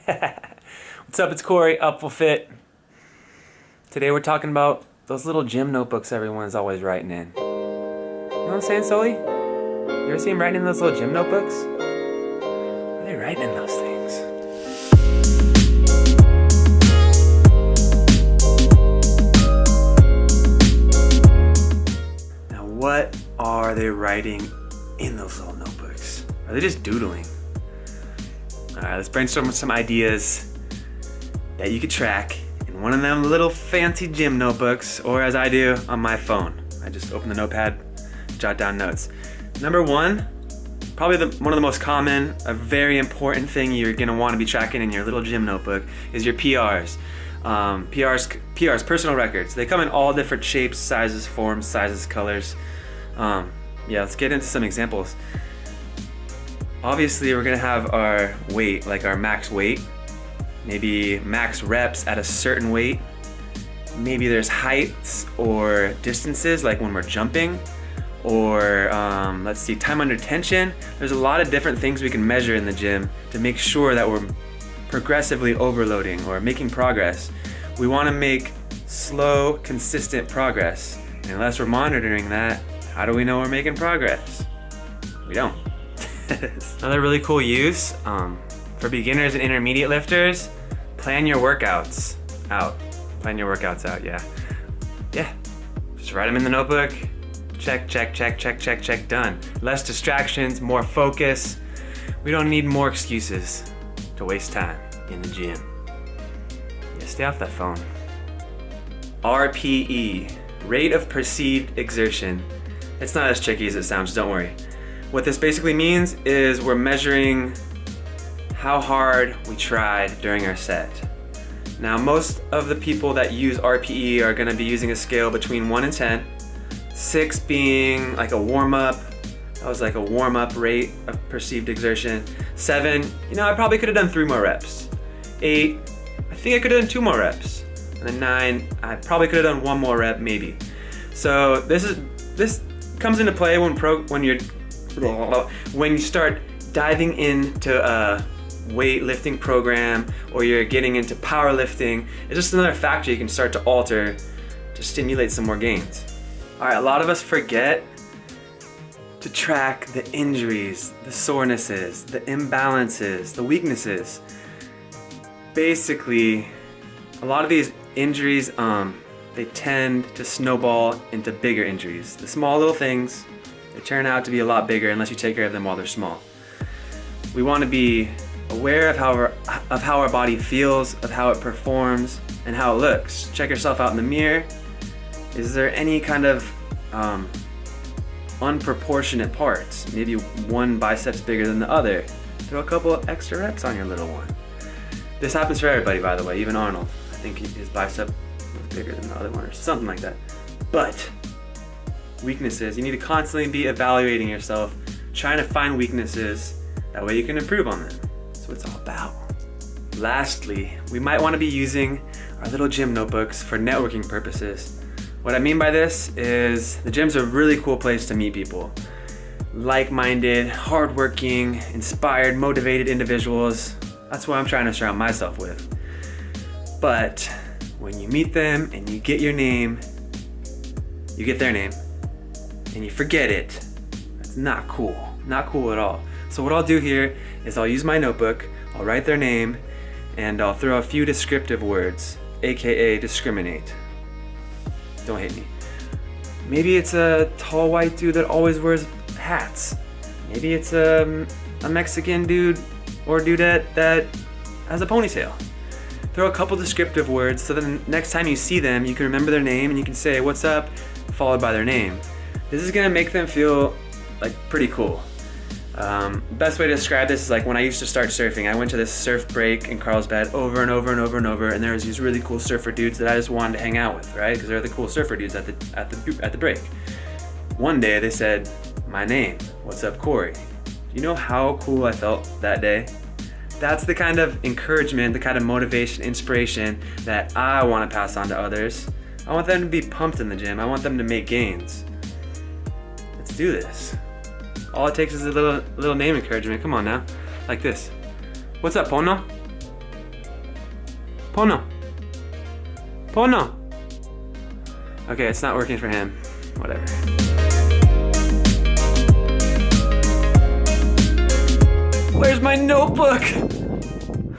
What's up, it's Corey, Upfull Fit. Today we're talking about those little gym notebooks everyone's always writing in. You know what I'm saying, Sully? You ever see him writing in those little gym notebooks? What are they writing in those things? Now what are they writing in those little notebooks? Are they just doodling? Alright, let's brainstorm some ideas that you could track in one of them little fancy gym notebooks, or as I do on my phone. I just open the notepad, jot down notes. Number one, probably one of the most common, a very important thing you're gonna want to be tracking in your little gym notebook is your PRs. PRs, personal records. They come in all different shapes, sizes, forms, sizes, colors. Yeah, let's get into some examples. Obviously, we're gonna have our weight, like our max weight, maybe max reps at a certain weight. Maybe there's heights or distances, like when we're jumping, or let's see, time under tension. There's a lot of different things we can measure in the gym to make sure that we're progressively overloading or making progress. We wanna make slow, consistent progress. And unless we're monitoring that, how do we know we're making progress? We don't. Another really cool use for beginners and intermediate lifters, plan your workouts out. Plan your workouts out, yeah. Just write them in the notebook. Check, check, check, check, check, check, done. Less distractions, more focus. We don't need more excuses to waste time in the gym. Yeah, stay off that phone. RPE, rate of perceived exertion. It's not as tricky as it sounds, don't worry. What this basically means is we're measuring how hard we tried during our set. Now, most of the people that use RPE are gonna be using a scale between 1 and 10, 6 being like a warm-up. That was like a warm-up rate of perceived exertion. 7, I probably could have done 3 more reps. 8, I think I could have done 2 more reps. And then 9, I probably could have done 1 more rep, maybe. So this comes into play when you start diving into a weightlifting program, or you're getting into powerlifting. It's just another factor you can start to alter to stimulate some more gains. All right, a lot of us forget to track the injuries, the sorenesses, the imbalances, the weaknesses. Basically, a lot of these injuries, they tend to snowball into bigger injuries. The small little things, they turn out to be a lot bigger unless you take care of them while they're small. We want to be aware of how our body feels, of how it performs, and how it looks. Check yourself out in the mirror. Is there any kind of unproportionate parts? Maybe one bicep's bigger than the other. Throw a couple of extra reps on your little one. This happens for everybody, by the way, even Arnold. I think his bicep was bigger than the other one or something like that. But weaknesses, you need to constantly be evaluating yourself, trying to find weaknesses. That way you can improve on them. That's what it's all about. Lastly, we might want to be using our little gym notebooks for networking purposes. What I mean by this is the gym's a really cool place to meet people. Like-minded, hardworking, inspired, motivated individuals. That's what I'm trying to surround myself with. But when you meet them and you get your name, you get their name, and you forget it, that's not cool. Not cool at all. So what I'll do here is I'll use my notebook, I'll write their name, and I'll throw a few descriptive words, aka discriminate. Don't hate me. Maybe it's a tall white dude that always wears hats. Maybe it's a Mexican dude or dudette that has a ponytail. Throw a couple descriptive words so then next time you see them, you can remember their name and you can say, "What's up?" followed by their name. This is gonna make them feel like pretty cool. Best way to describe this is like when I used to start surfing. I went to this surf break in Carlsbad over and over and over and over, and there was these really cool surfer dudes that I just wanted to hang out with, right? Because they're the cool surfer dudes at the break. One day they said, "My name, what's up, Corey?" You know how cool I felt that day? That's the kind of encouragement, the kind of motivation, inspiration that I want to pass on to others. I want them to be pumped in the gym. I want them to make gains. Let's do this. All it takes is a little name encouragement. Come on now. Like this. "What's up, Pono?" Pono. Pono. Okay, it's not working for him. Whatever. Where's my notebook?